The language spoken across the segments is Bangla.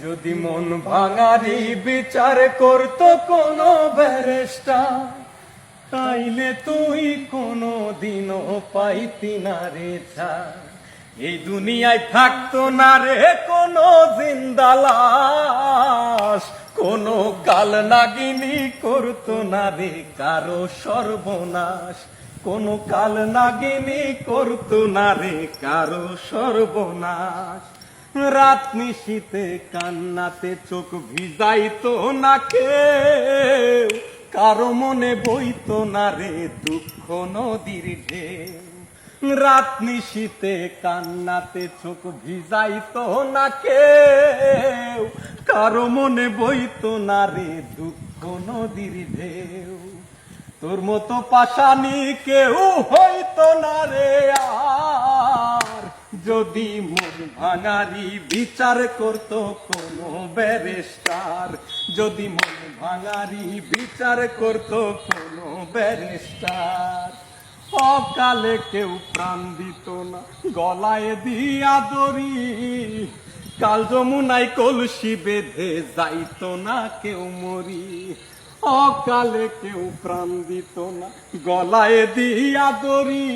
যদি মন ভাঙারি বিচার করতো কোনো ব্যারিস্টার, তাইলে তুই কোনো দিনও পাইতি না রে ছাড়। এই দুনিয়ায় থাকতো না রে কোনো জিন্দা লাশ, কোনো কাল নাগিনী করতো না রে কারো সর্বনাশ, কোনো কাল নাগিনী করতো না রে কারো সর্বনাশ। রাত নিশীতে কান্নাতে চোখ ভিজাইতো না কেউ, কারো মনে বইতো না রে দুঃখ নদীর ঢেউ। রাত নিশীতে কান্নাতে চোখ ভিজাইতো না কেউ, কারো মনে বইতো না রে দুঃখ নদীর ঢেউ। তোর মতো পাশানি কেউ হইতো না রে আর, যদি মন ভাঙারি বিচার করতো কোনো ব্যারিস্টার, যদি মন ভাঙারি বিচার করতো কোনো ব্যারিস্টার। অকালে কেউ প্রাণ দিত না গলায় দিয়া দড়ি, কাল যমুনায় কলসি বেঁধে যাইতো না কেউ মরি। অকালে কেউ প্রাণ দিত না গলায় দিয়া দড়ি,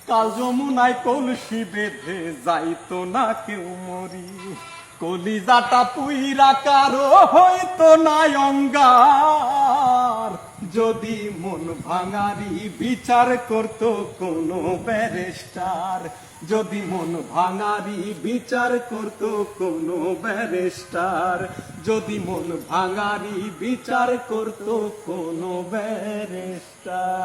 কাল যমুনায় কলসি বেঁধে যাইতো না কেউ মরি। কলিজাটা পুইরা কারো হইতো না অঙ্গার, যদি মন ভাঙারি বিচার করতো কোনো ব্যারিস্টার, যদি মন ভাঙারি বিচার করতো কোনো ব্যারিস্টার, যদি মন ভাঙারি বিচার করতো কোনো ব্যারিস্টার।